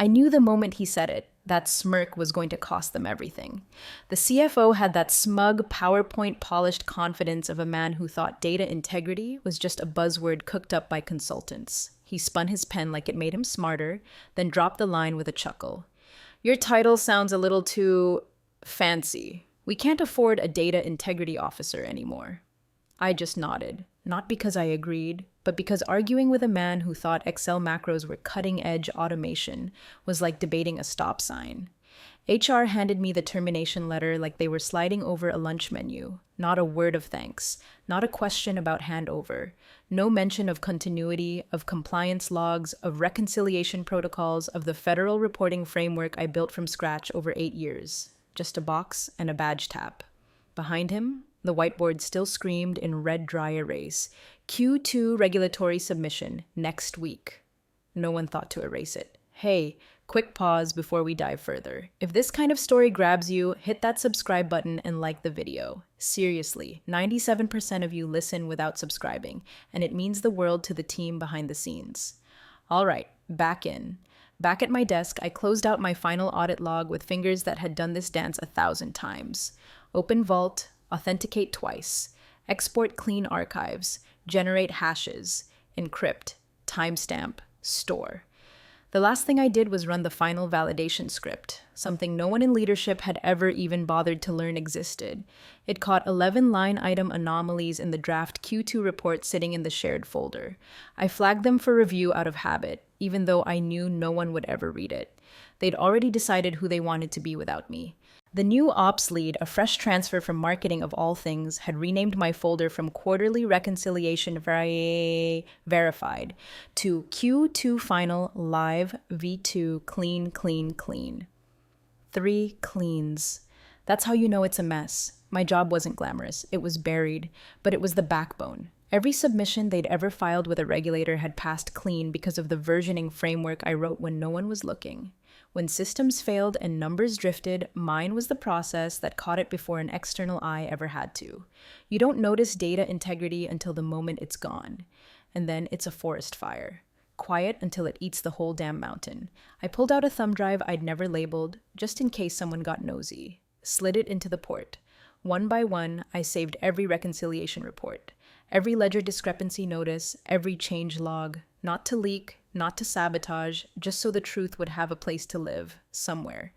I knew the moment he said it, that smirk was going to cost them everything. The CFO had that smug, PowerPoint polished confidence of a man who thought data integrity was just a buzzword cooked up by consultants. He spun his pen like it made him smarter, then dropped the line with a chuckle. Your title sounds a little too fancy. We can't afford a data integrity officer anymore. I just nodded, not because I agreed, but because arguing with a man who thought Excel macros were cutting-edge automation was like debating a stop sign. HR handed me the termination letter like they were sliding over a lunch menu. Not a word of thanks, not a question about handover, no mention of continuity, of compliance logs, of reconciliation protocols, of the federal reporting framework I built from scratch over 8 years. Just a box and a badge tap. Behind him, the whiteboard still screamed in red dry erase, Q2 regulatory submission next week. No one thought to erase it. Hey, quick pause before we dive further. If this kind of story grabs you, hit that subscribe button and like the video. Seriously, 97% of you listen without subscribing, and it means the world to the team behind the scenes. All right, back in. Back at my desk, I closed out my final audit log with fingers that had done this dance 1,000 times. Open Vault, authenticate twice, export clean archives, generate hashes, encrypt, timestamp, store. The last thing I did was run the final validation script, something no one in leadership had ever even bothered to learn existed. It caught 11 line-item anomalies in the draft Q2 report sitting in the shared folder. I flagged them for review out of habit, even though I knew no one would ever read it. They'd already decided who they wanted to be without me. The new ops lead, a fresh transfer from marketing of all things, had renamed my folder from Quarterly Reconciliation Verified to Q2 Final Live V2 Clean, Clean, Clean. 3 cleans. That's how you know it's a mess. My job wasn't glamorous. It was buried, but it was the backbone. Every submission they'd ever filed with a regulator had passed clean because of the versioning framework I wrote when no one was looking. When systems failed and numbers drifted, mine was the process that caught it before an external eye ever had to. You don't notice data integrity until the moment it's gone. And then it's a forest fire. Quiet until it eats the whole damn mountain. I pulled out a thumb drive I'd never labeled, just in case someone got nosy. Slid it into the port. One by one, I saved every reconciliation report, every ledger discrepancy notice, every change log, not to leak, not to sabotage, just so the truth would have a place to live, somewhere.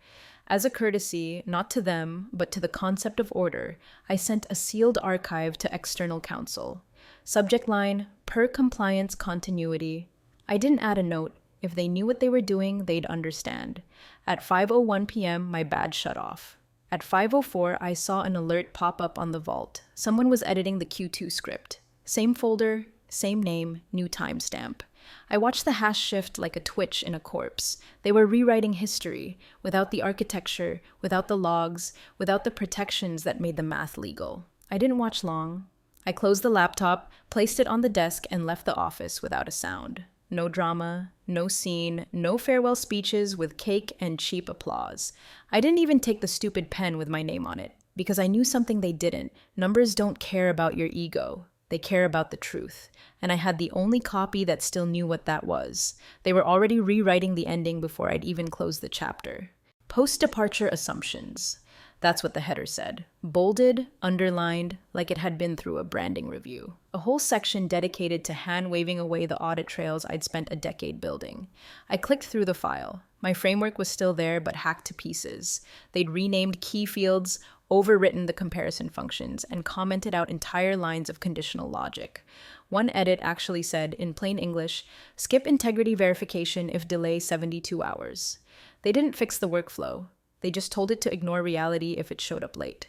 As a courtesy, not to them, but to the concept of order, I sent a sealed archive to external counsel. Subject line, per compliance continuity. I didn't add a note. If they knew what they were doing, they'd understand. At 5:01 p.m., my badge shut off. At 5:04, I saw an alert pop up on the vault. Someone was editing the Q2 script. Same folder, same name, new timestamp. I watched the hash shift like a twitch in a corpse. They were rewriting history, without the architecture, without the logs, without the protections that made the math legal. I didn't watch long. I closed the laptop, placed it on the desk, and left the office without a sound. No drama, no scene, no farewell speeches with cake and cheap applause. I didn't even take the stupid pen with my name on it, because I knew something they didn't. Numbers don't care about your ego. They care about the truth. And I had the only copy that still knew what that was. They were already rewriting the ending before I'd even closed the chapter. Post-departure assumptions. That's what the header said. Bolded, underlined, like it had been through a branding review. A whole section dedicated to hand-waving away the audit trails I'd spent a decade building. I clicked through the file. My framework was still there, but hacked to pieces. They'd renamed key fields, overwritten the comparison functions, and commented out entire lines of conditional logic. One edit actually said, in plain English, skip integrity verification if delay 72 hours. They didn't fix the workflow. They just told it to ignore reality if it showed up late.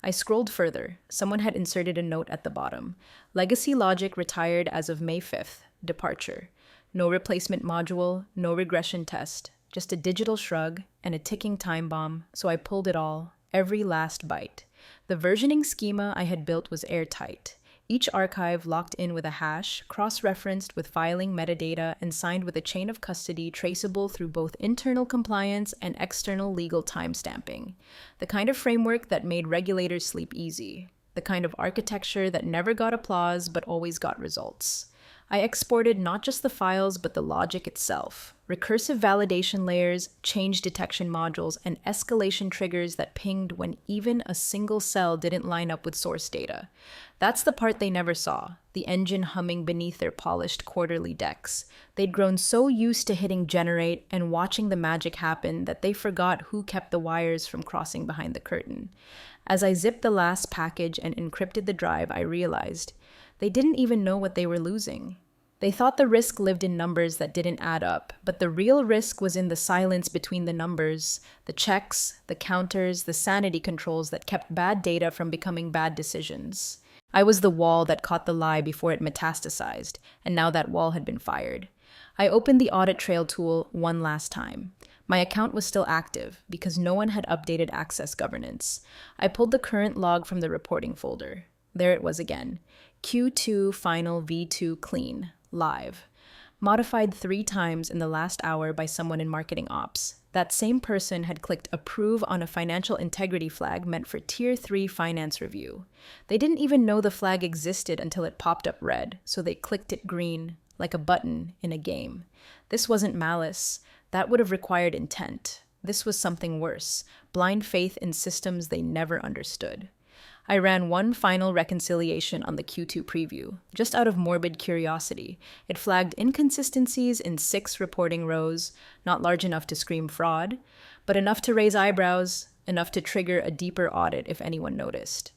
I scrolled further. Someone had inserted a note at the bottom. Legacy logic retired as of May 5th. Departure. No replacement module, no regression test. Just a digital shrug and a ticking time bomb, so I pulled it all. Every last byte. The versioning schema I had built was airtight. Each archive locked in with a hash, cross-referenced with filing metadata, and signed with a chain of custody traceable through both internal compliance and external legal timestamping. The kind of framework that made regulators sleep easy. The kind of architecture that never got applause but always got results. I exported not just the files, but the logic itself. Recursive validation layers, change detection modules, and escalation triggers that pinged when even a single cell didn't line up with source data. That's the part they never saw, the engine humming beneath their polished quarterly decks. They'd grown so used to hitting generate and watching the magic happen that they forgot who kept the wires from crossing behind the curtain. As I zipped the last package and encrypted the drive, I realized they didn't even know what they were losing. They thought the risk lived in numbers that didn't add up, but the real risk was in the silence between the numbers, the checks, the counters, the sanity controls that kept bad data from becoming bad decisions. I was the wall that caught the lie before it metastasized, and now that wall had been fired. I opened the audit trail tool one last time. My account was still active because no one had updated access governance. I pulled the current log from the reporting folder. There it was again. Q2 final V2 clean, live. Modified 3 times in the last hour by someone in marketing ops. That same person had clicked approve on a financial integrity flag meant for Tier 3 finance review. They didn't even know the flag existed until it popped up red, so they clicked it green, like a button in a game. This wasn't malice. That would have required intent. This was something worse, blind faith in systems they never understood. I ran one final reconciliation on the Q2 preview, just out of morbid curiosity. It flagged inconsistencies in 6 reporting rows, not large enough to scream fraud, but enough to raise eyebrows, enough to trigger a deeper audit if anyone noticed.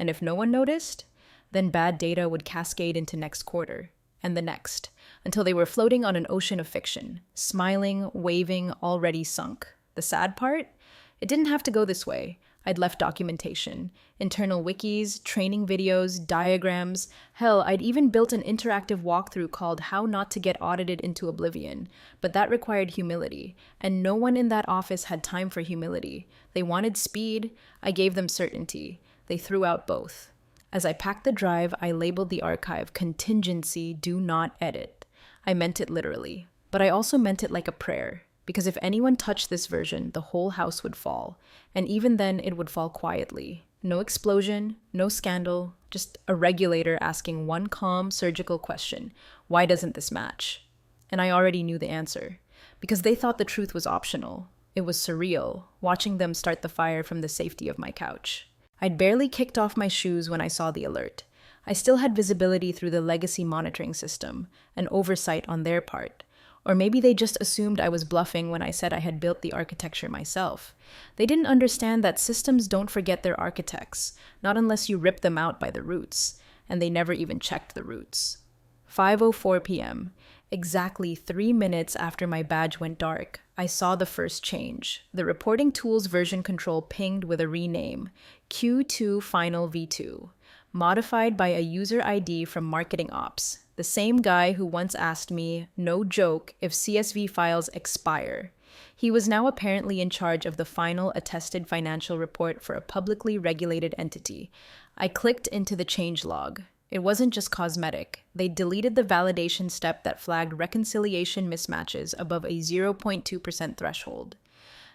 And if no one noticed, then bad data would cascade into next quarter, and the next, until they were floating on an ocean of fiction, smiling, waving, already sunk. The sad part? It didn't have to go this way. I'd left documentation, internal wikis, training videos, diagrams. Hell, I'd even built an interactive walkthrough called How Not to Get Audited into Oblivion. But that required humility, and no one in that office had time for humility. They wanted speed. I gave them certainty. They threw out both. As I packed the drive, I labeled the archive Contingency Do Not Edit. I meant it literally, but I also meant it like a prayer. Because if anyone touched this version, the whole house would fall. And even then, it would fall quietly. No explosion, no scandal, just a regulator asking one calm, surgical question. Why doesn't this match? And I already knew the answer. Because they thought the truth was optional. It was surreal, watching them start the fire from the safety of my couch. I'd barely kicked off my shoes when I saw the alert. I still had visibility through the legacy monitoring system, an oversight on their part. Or maybe they just assumed I was bluffing when I said I had built the architecture myself. They didn't understand that systems don't forget their architects, not unless you rip them out by the roots, and they never even checked the roots. 5:04 p.m., exactly 3 minutes after my badge went dark, I saw the first change. The reporting tool's version control pinged with a rename, Q2 Final V2, modified by a user ID from Marketing Ops. The same guy who once asked me, no joke, if CSV files expire. He was now apparently in charge of the final attested financial report for a publicly regulated entity. I clicked into the change log. It wasn't just cosmetic. They deleted the validation step that flagged reconciliation mismatches above a 0.2% threshold.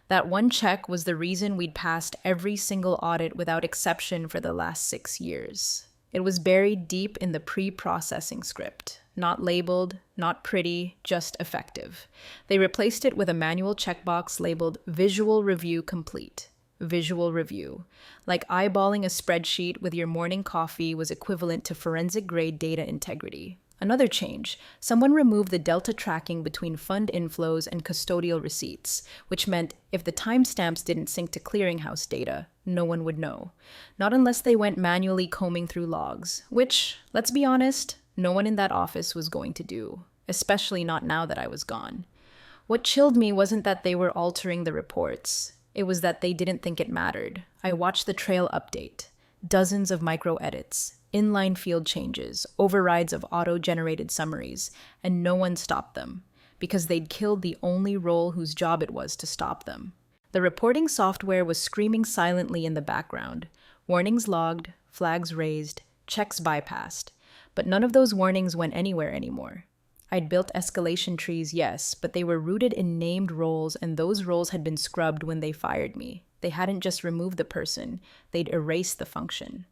That one check was the reason we'd passed every single audit without exception for the last 6 years. It was buried deep in the pre-processing script. Not labeled, not pretty, just effective. They replaced it with a manual checkbox labeled Visual Review Complete. Visual review. Like eyeballing a spreadsheet with your morning coffee was equivalent to forensic-grade data integrity. Another change, someone removed the delta tracking between fund inflows and custodial receipts, which meant if the timestamps didn't sync to clearinghouse data, no one would know. Not unless they went manually combing through logs, which, let's be honest, no one in that office was going to do, especially not now that I was gone. What chilled me wasn't that they were altering the reports. It was that they didn't think it mattered. I watched the trail update. Dozens of micro edits, inline field changes, overrides of auto-generated summaries, and no one stopped them, because they'd killed the only role whose job it was to stop them. The reporting software was screaming silently in the background. Warnings logged, flags raised, checks bypassed. But none of those warnings went anywhere anymore. I'd built escalation trees, yes, but they were rooted in named roles, and those roles had been scrubbed when they fired me. They hadn't just removed the person, they'd erased the function.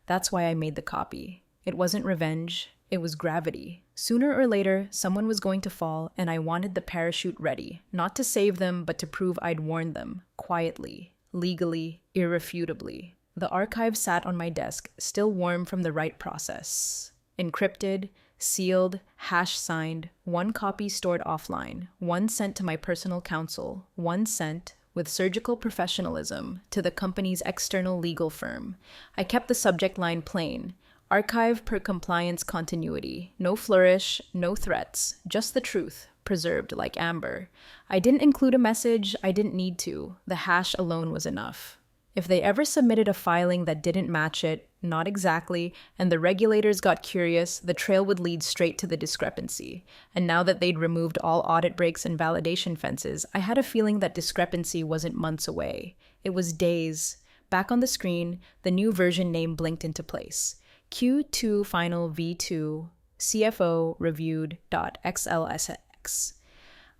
That's why I made the copy. It wasn't revenge. It was gravity. Sooner or later, someone was going to fall, and I wanted the parachute ready, not to save them, but to prove I'd warned them, quietly, legally, irrefutably. The archive sat on my desk, still warm from the right process. Encrypted, sealed, hash-signed, one copy stored offline, one sent to my personal counsel, one sent, with surgical professionalism, to the company's external legal firm. I kept the subject line plain: archive per compliance continuity. No flourish, no threats, just the truth, preserved like amber. I didn't include a message, I didn't need to. The hash alone was enough. If they ever submitted a filing that didn't match it, not exactly, and the regulators got curious, the trail would lead straight to the discrepancy. And now that they'd removed all audit breaks and validation fences, I had a feeling that discrepancy wasn't months away. It was days. Back on the screen, the new version name blinked into place. Q2 Final V2 CFO reviewed .xlsx.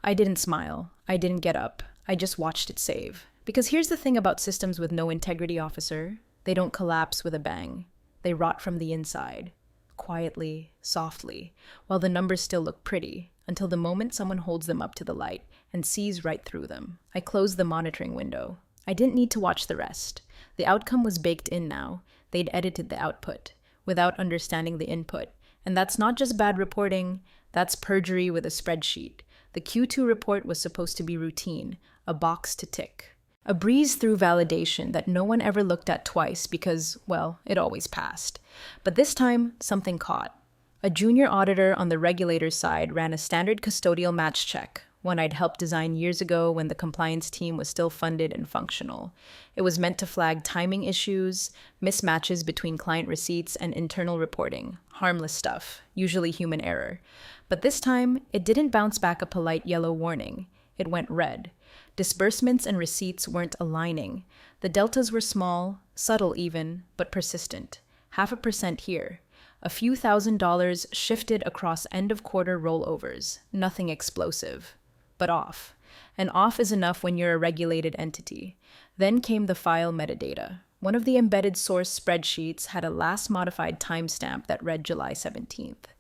I didn't smile. I didn't get up. I just watched it save. Because here's the thing about systems with no integrity officer: they don't collapse with a bang. They rot from the inside, quietly, softly, while the numbers still look pretty, until the moment someone holds them up to the light and sees right through them. I closed the monitoring window. I didn't need to watch the rest. The outcome was baked in now. They'd edited the output, without understanding the input. And that's not just bad reporting, that's perjury with a spreadsheet. The Q2 report was supposed to be routine, a box to tick. A breeze through validation that no one ever looked at twice because, well, it always passed. But this time, something caught. A junior auditor on the regulator's side ran a standard custodial match check, one I'd helped design years ago when the compliance team was still funded and functional. It was meant to flag timing issues, mismatches between client receipts and internal reporting, harmless stuff, usually human error. But this time, it didn't bounce back a polite yellow warning. It went red. Disbursements and receipts weren't aligning. The deltas were small, subtle even, but persistent. 0.5% here. A few $1,000s shifted across end-of-quarter rollovers. Nothing explosive. But off. And off is enough when you're a regulated entity. Then came the file metadata. One of the embedded source spreadsheets had a last modified timestamp that read July 17th.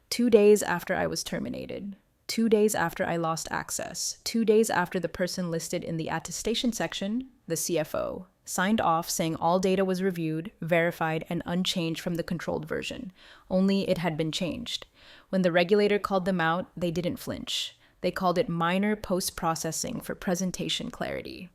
2 days after I was terminated. 2 days after I lost access, 2 days after the person listed in the attestation section, the CFO, signed off saying all data was reviewed, verified, and unchanged from the controlled version. Only it had been changed. When the regulator called them out, they didn't flinch. They called it minor post-processing for presentation clarity.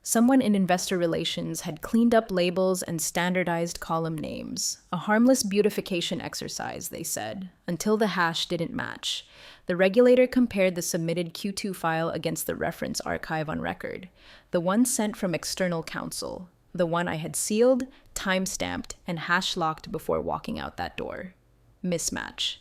Someone in investor relations had cleaned up labels and standardized column names. A harmless beautification exercise, they said, until the hash didn't match. The regulator compared the submitted Q2 file against the reference archive on record, the one sent from external counsel, the one I had sealed, time-stamped, and hash-locked before walking out that door. Mismatch.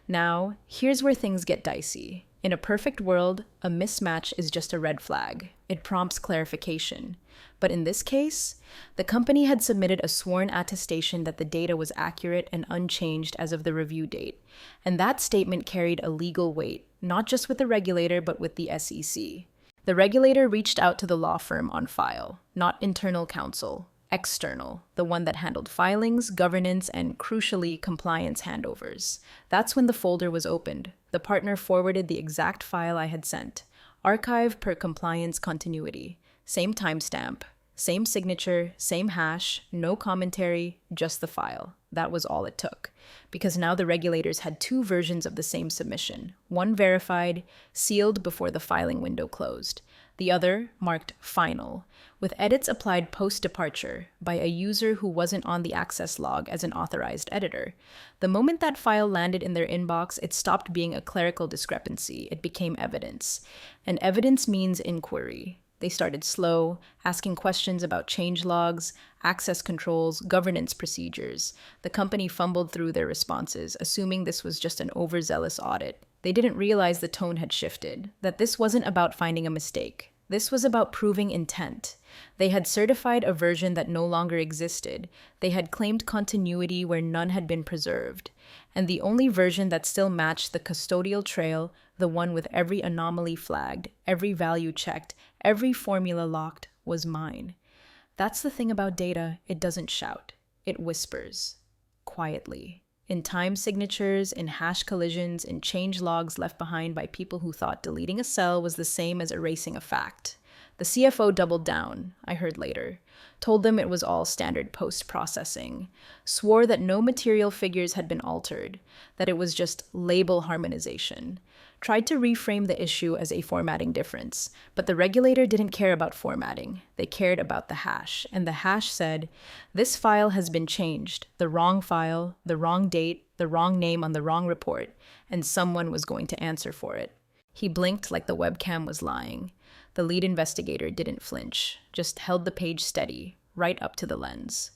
Now, here's where things get dicey. In a perfect world, a mismatch is just a red flag. It prompts clarification. But in this case, the company had submitted a sworn attestation that the data was accurate and unchanged as of the review date. And that statement carried a legal weight, not just with the regulator, but with the SEC. The regulator reached out to the law firm on file, not internal counsel, external, the one that handled filings, governance, and, crucially, compliance handovers. That's when the folder was opened. The partner forwarded the exact file I had sent. Archive per compliance continuity. Same timestamp, same signature, same hash, no commentary, just the file. That was all it took. Because now the regulators had 2 versions of the same submission. One verified, sealed before the filing window closed. The other marked final, with edits applied post-departure by a user who wasn't on the access log as an authorized editor. The moment that file landed in their inbox, it stopped being a clerical discrepancy. It became evidence. And evidence means inquiry. They started slow, asking questions about change logs, access controls, governance procedures. The company fumbled through their responses, assuming this was just an overzealous audit. They didn't realize the tone had shifted, that this wasn't about finding a mistake. This was about proving intent. They had certified a version that no longer existed. They had claimed continuity where none had been preserved. And the only version that still matched the custodial trail, the one with every anomaly flagged, every value checked, every formula locked, was mine. That's the thing about data. It doesn't shout. It whispers. Quietly. in time signatures, in hash collisions, in change logs left behind by people who thought deleting a cell was the same as erasing a fact. The CFO doubled down, I heard later, told them it was all standard post-processing, swore that no material figures had been altered, that it was just label harmonization, tried to reframe the issue as a formatting difference, but the regulator didn't care about formatting. They cared about the hash, and the hash said, "This file has been changed, the wrong file, the wrong date, the wrong name on the wrong report, and someone was going to answer for it." He blinked like the webcam was lying. The lead investigator didn't flinch, just held the page steady, right up to the lens.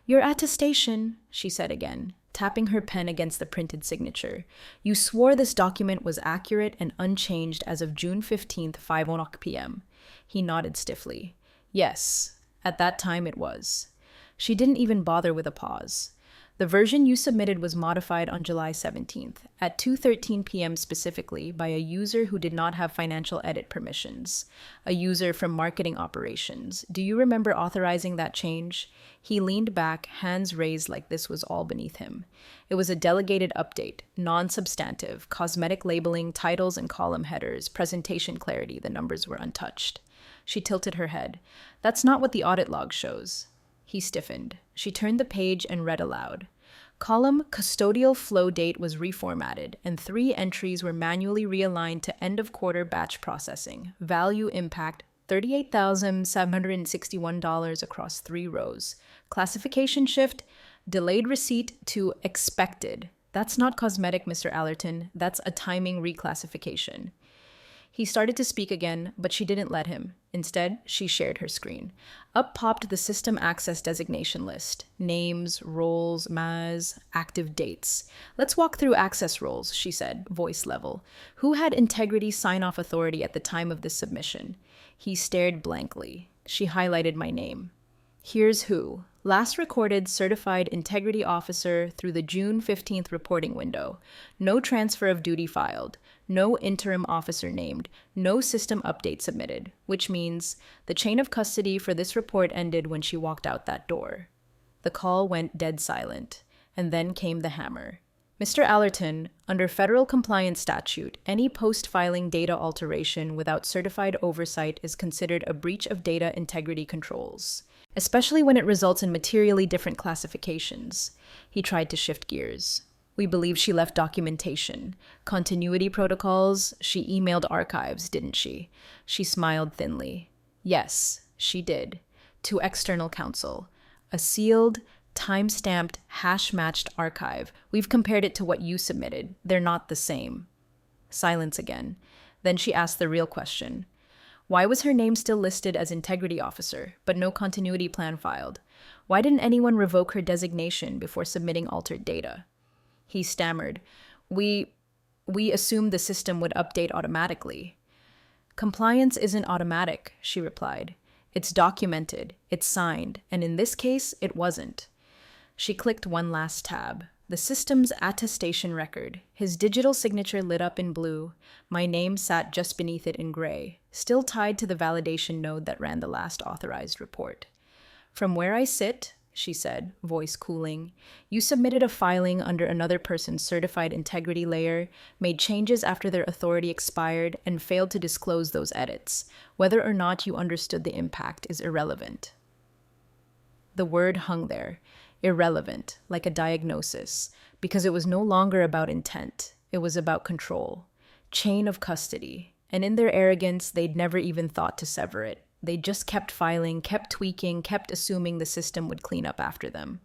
"Your attestation," she said again, tapping her pen against the printed signature. "You swore this document was accurate and unchanged as of June 15th, 5:00 p.m. He nodded stiffly. "Yes, at that time it was." She didn't even bother with a pause. "The version you submitted was modified on July 17th, at 2:13 p.m. specifically, by a user who did not have financial edit permissions, a user from marketing operations. Do you remember authorizing that change?" He leaned back, hands raised like this was all beneath him. It was a delegated update, non-substantive, cosmetic labeling, titles and column headers, presentation clarity, the numbers were untouched. She tilted her head. "That's not what the audit log shows." He stiffened. She turned the page and read aloud. Column custodial flow date was reformatted, and 3 entries were manually realigned to end-of-quarter batch processing. Value impact, $38,761 across 3 rows. Classification shift, delayed receipt to expected. That's not cosmetic, Mr. Allerton. That's a timing reclassification. He started to speak again, but she didn't let him. Instead, she shared her screen. Up popped the system access designation list. Names, roles, MAS, active dates. "Let's walk through access roles," she said, voice level. "Who had integrity sign-off authority at the time of this submission?" He stared blankly. She highlighted my name. "Here's who. Last recorded certified integrity officer through the June 15th reporting window. No transfer of duty filed. No interim officer named. No system update submitted. Which means the chain of custody for this report ended when she walked out that door." The call went dead silent, and then came the hammer. "Mr. Allerton, under federal compliance statute, any post-filing data alteration without certified oversight is considered a breach of data integrity controls, especially when it results in materially different classifications." He tried to shift gears. "We believe she left documentation. Continuity protocols. She emailed archives, didn't she?" She smiled thinly. "Yes, she did. To external counsel. A sealed, time-stamped, hash-matched archive. We've compared it to what you submitted. They're not the same." Silence again. Then she asked the real question. "Why was her name still listed as integrity officer, but no continuity plan filed? Why didn't anyone revoke her designation before submitting altered data?" He stammered. We assumed the system would update automatically." "Compliance isn't automatic," she replied. "It's documented, it's signed, and in this case, it wasn't." She clicked one last tab. The system's attestation record. His digital signature lit up in blue. My name sat just beneath it in gray, still tied to the validation node that ran the last authorized report. "From where I sit," she said, voice cooling, "you submitted a filing under another person's certified integrity layer, made changes after their authority expired, and failed to disclose those edits. Whether or not you understood the impact is irrelevant." The word hung there, irrelevant, like a diagnosis, because it was no longer about intent. It was about control. Chain of custody. And in their arrogance, they'd never even thought to sever it. They just kept filing, kept tweaking, kept assuming the system would clean up after them.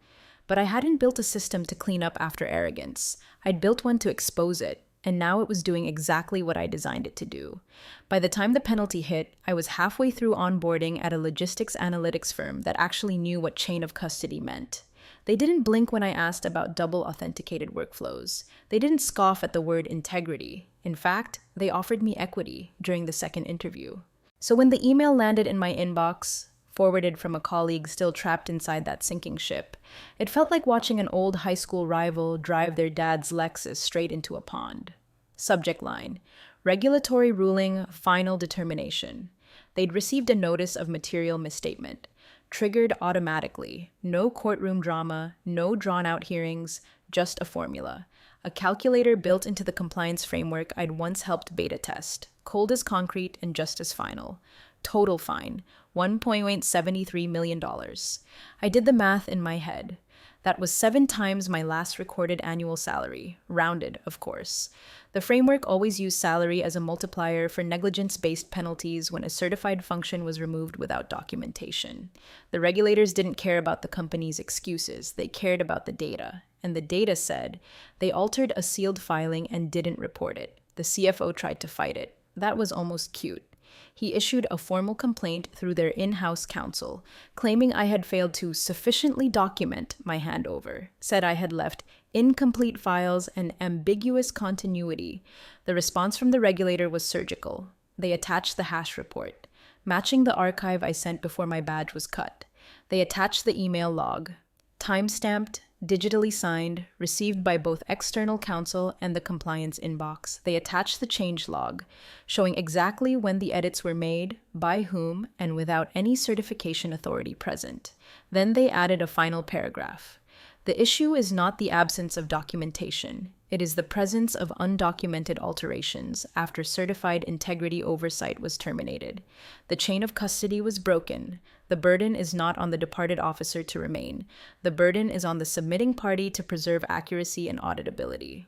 But I hadn't built a system to clean up after arrogance. I'd built one to expose it, and now it was doing exactly what I designed it to do. By the time the penalty hit, I was halfway through onboarding at a logistics analytics firm that actually knew what chain of custody meant. They didn't blink when I asked about double authenticated workflows. They didn't scoff at the word integrity. In fact, they offered me equity during the second interview. So when the email landed in my inbox, forwarded from a colleague still trapped inside that sinking ship, it felt like watching an old high school rival drive their dad's Lexus straight into a pond. Subject line: regulatory ruling, final determination. They'd received a notice of material misstatement. triggered automatically. No courtroom drama, no drawn-out hearings, just a formula. A calculator built into the compliance framework I'd once helped beta test. Cold as concrete and just as final. Total fine, $1.73 million. I did the math in my head. That was 7 times my last recorded annual salary, rounded, of course. The framework always used salary as a multiplier for negligence-based penalties when a certified function was removed without documentation. The regulators didn't care about the company's excuses, they cared about the data. And the data said they altered a sealed filing and didn't report it. The CFO tried to fight it. That was almost cute. He issued a formal complaint through their in-house counsel, claiming I had failed to sufficiently document my handover, said I had left incomplete files and ambiguous continuity. The response from the regulator was surgical. They attached the hash report, matching the archive I sent before my badge was cut. They attached the email log, time-stamped, digitally signed, received by both external counsel and the compliance inbox. They attached the change log, showing exactly when the edits were made, by whom, and without any certification authority present. Then they added a final paragraph. The issue is not the absence of documentation. It is the presence of undocumented alterations after certified integrity oversight was terminated. The chain of custody was broken. The burden is not on the departed officer to remain. The burden is on the submitting party to preserve accuracy and auditability.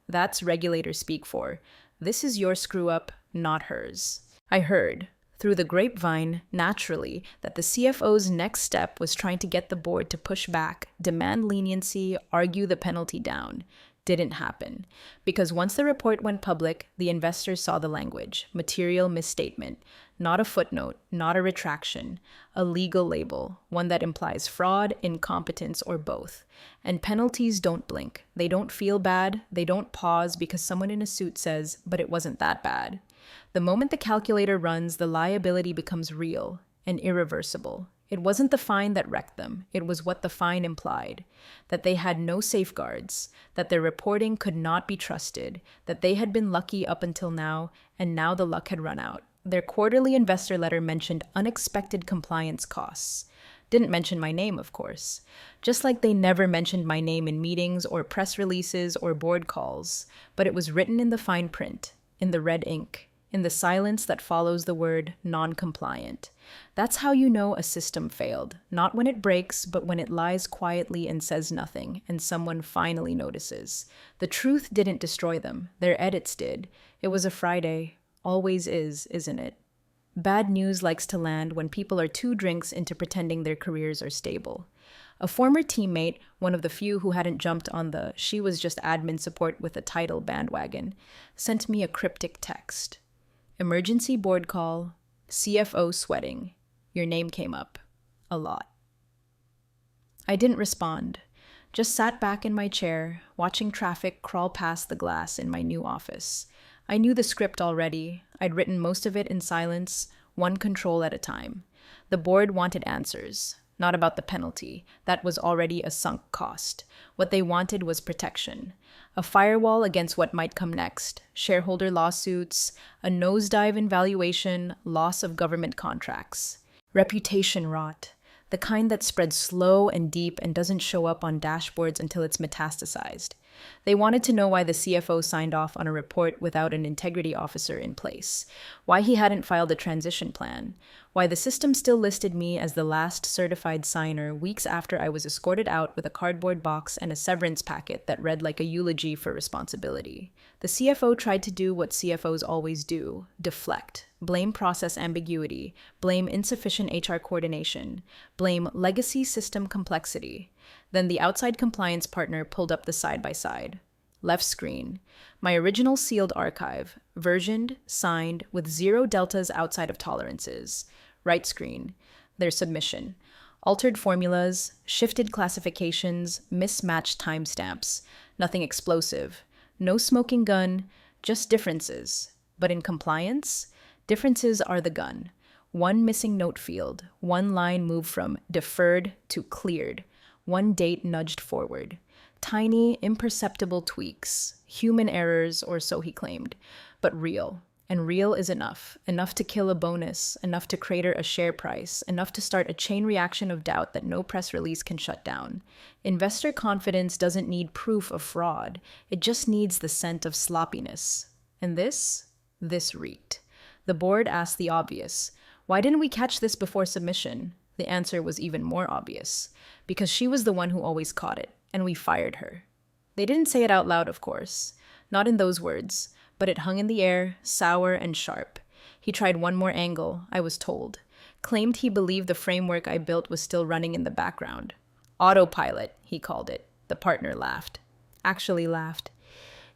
That's regulator speak for. This is your screw-up, not hers. I heard, through the grapevine, naturally, that the CFO's next step was trying to get the board to push back, demand leniency, argue the penalty down. Didn't happen. Because once the report went public, the investors saw the language, material misstatement, not a footnote, not a retraction, a legal label, one that implies fraud, incompetence, or both. And penalties don't blink. They don't feel bad. They don't pause because someone in a suit says, but it wasn't that bad. The moment the calculator runs, the liability becomes real and irreversible. It wasn't the fine that wrecked them. It was what the fine implied. That they had no safeguards, that their reporting could not be trusted, that they had been lucky up until now, and now the luck had run out. Their quarterly investor letter mentioned unexpected compliance costs. Didn't mention my name, of course. Just like they never mentioned my name in meetings or press releases or board calls. But it was written in the fine print, in the red ink, in the silence that follows the word non-compliant. That's how you know a system failed. Not when it breaks, but when it lies quietly and says nothing, and someone finally notices. The truth didn't destroy them. Their edits did. It was a Friday. Always is, isn't it? Bad news likes to land when people are 2 drinks into pretending their careers are stable. A former teammate, one of the few who hadn't jumped on the she was just admin support with a title bandwagon, sent me a cryptic text. Emergency board call, CFO sweating. Your name came up. A lot. I didn't respond, just sat back in my chair, watching traffic crawl past the glass in my new office. I knew the script already. I'd written most of it in silence, one control at a time. The board wanted answers, not about the penalty. That was already a sunk cost. What they wanted was protection. A firewall against what might come next, shareholder lawsuits, a nosedive in valuation, loss of government contracts. Reputation rot, the kind that spreads slow and deep and doesn't show up on dashboards until it's metastasized. They wanted to know why the CFO signed off on a report without an integrity officer in place, why he hadn't filed a transition plan, why the system still listed me as the last certified signer weeks after I was escorted out with a cardboard box and a severance packet that read like a eulogy for responsibility. The CFO tried to do what CFOs always do, deflect, blame process ambiguity, blame insufficient HR coordination, blame legacy system complexity. Then the outside compliance partner pulled up the side-by-side. Left screen, my original sealed archive, versioned, signed, with 0 deltas outside of tolerances. Right screen, their submission. Altered formulas, shifted classifications, mismatched timestamps. Nothing explosive. No smoking gun, just differences. But in compliance, differences are the gun. 1 missing note field, 1 line moved from deferred to cleared, 1 date nudged forward. Tiny, imperceptible tweaks, human errors, or so he claimed, but real. And real is enough. Enough to kill a bonus, enough to crater a share price, enough to start a chain reaction of doubt that no press release can shut down. Investor confidence doesn't need proof of fraud. It just needs the scent of sloppiness. And this reeked. The board asked the obvious. Why didn't we catch this before submission? The answer was even more obvious. Because she was the one who always caught it, and we fired her. They didn't say it out loud, of course. Not in those words. But it hung in the air, sour and sharp. He tried one more angle, I was told. Claimed he believed the framework I built was still running in the background. Autopilot, he called it. The partner laughed. Actually laughed.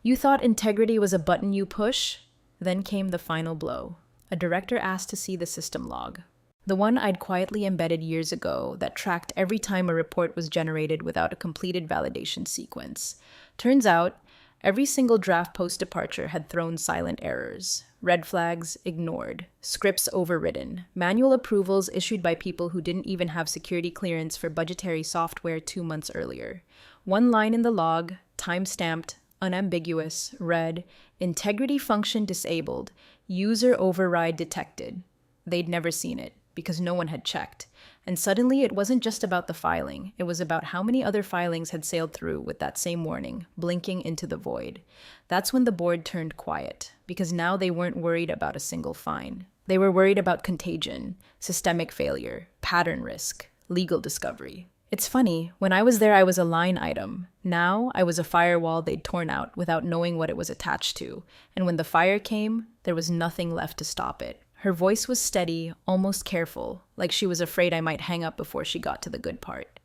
You thought integrity was a button you push? Then came the final blow. A director asked to see the system log. The one I'd quietly embedded years ago that tracked every time a report was generated without a completed validation sequence. Turns out, every single draft post-departure had thrown silent errors. Red flags ignored. Scripts overridden. Manual approvals issued by people who didn't even have security clearance for budgetary software 2 months earlier. One line in the log, time-stamped, unambiguous, read, integrity function disabled, user override detected. They'd never seen it, because no one had checked. And suddenly it wasn't just about the filing, it was about how many other filings had sailed through with that same warning, blinking into the void. That's when the board turned quiet, because now they weren't worried about a single fine. They were worried about contagion, systemic failure, pattern risk, legal discovery. It's funny, when I was there I was a line item. Now I was a firewall they'd torn out without knowing what it was attached to. And when the fire came, there was nothing left to stop it. Her voice was steady, almost careful, like she was afraid I might hang up before she got to the good part.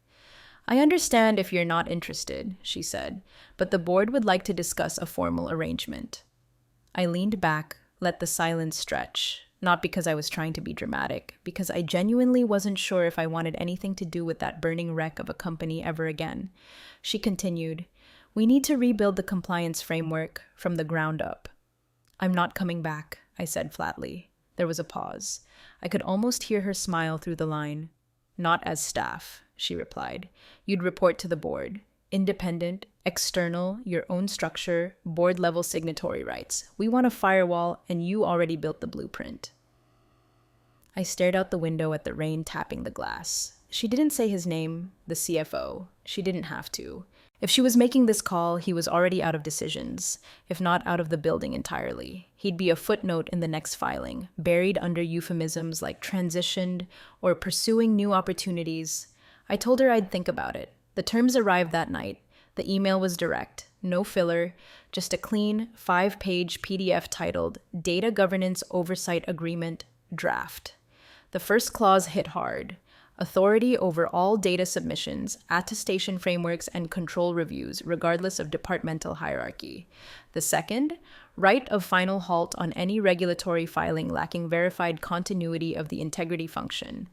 I understand if you're not interested, she said, but the board would like to discuss a formal arrangement. I leaned back, let the silence stretch, not because I was trying to be dramatic, because I genuinely wasn't sure if I wanted anything to do with that burning wreck of a company ever again. She continued, we need to rebuild the compliance framework from the ground up. I'm not coming back, I said flatly. There was a pause. I could almost hear her smile through the line. Not as staff, she replied. You'd report to the board. Independent, external, your own structure, board-level signatory rights. We want a firewall, and you already built the blueprint. I stared out the window at the rain tapping the glass. She didn't say his name, the CFO. She didn't have to. If she was making this call, he was already out of decisions, if not out of the building entirely. He'd be a footnote in the next filing, buried under euphemisms like transitioned or pursuing new opportunities. I told her I'd think about it. The terms arrived that night. The email was direct, no filler, just a clean 5-page PDF titled Data Governance Oversight Agreement Draft. The first clause hit hard. Authority over all data submissions, attestation frameworks, and control reviews, regardless of departmental hierarchy. The second, right of final halt on any regulatory filing lacking verified continuity of the integrity function.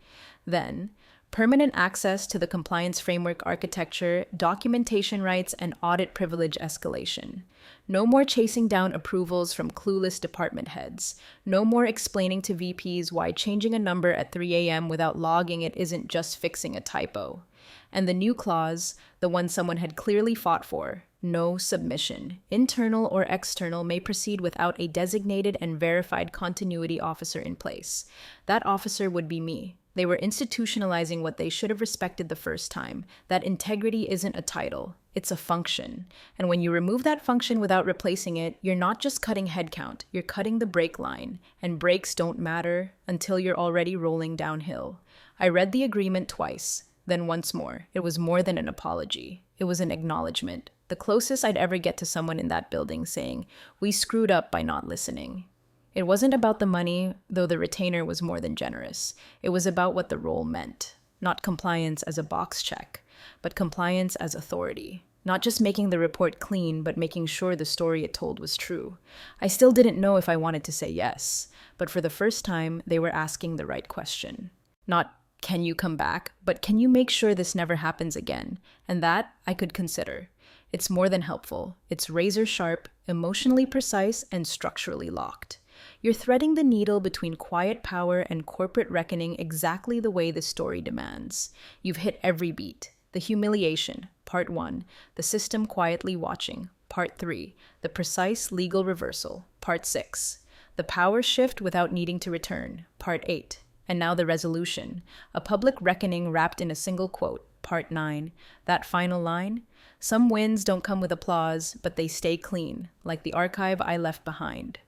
Then, permanent access to the compliance framework architecture, documentation rights, and audit privilege escalation. No more chasing down approvals from clueless department heads. No more explaining to VPs why changing a number at 3 a.m. without logging it isn't just fixing a typo. And the new clause, the one someone had clearly fought for, no submission. Internal or external may proceed without a designated and verified continuity officer in place. That officer would be me. They were institutionalizing what they should have respected the first time, that integrity isn't a title, it's a function. And when you remove that function without replacing it, you're not just cutting headcount, you're cutting the brake line. And brakes don't matter until you're already rolling downhill. I read the agreement twice, then once more. It was more than an apology. It was an acknowledgement. The closest I'd ever get to someone in that building saying, we screwed up by not listening. It wasn't about the money, though the retainer was more than generous. It was about what the role meant. Not compliance as a box check, but compliance as authority. Not just making the report clean, but making sure the story it told was true. I still didn't know if I wanted to say yes, but for the first time, they were asking the right question. Not, can you come back, but can you make sure this never happens again? And that I could consider. It's more than helpful. It's razor sharp, emotionally precise, and structurally locked. You're threading the needle between quiet power and corporate reckoning exactly the way the story demands. You've hit every beat. The humiliation, part 1. The system quietly watching, part 3. The precise legal reversal, part 6. The power shift without needing to return, Part 8. And now the resolution, a public reckoning wrapped in a single quote, Part 9. That final line, some wins don't come with applause, but they stay clean, like the archive I left behind.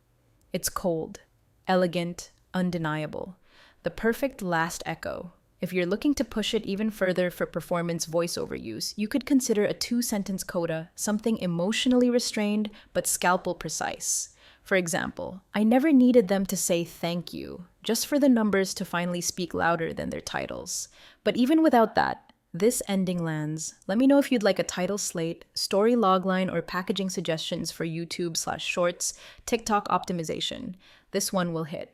It's cold, elegant, undeniable. The perfect last echo. If you're looking to push it even further for performance voiceover use, you could consider a 2-sentence coda, something emotionally restrained but scalpel precise. For example, I never needed them to say thank you, just for the numbers to finally speak louder than their titles. But even without that, this ending lands. Let me know if you'd like a title slate, story logline, or packaging suggestions for YouTube/Shorts, TikTok optimization. This one will hit.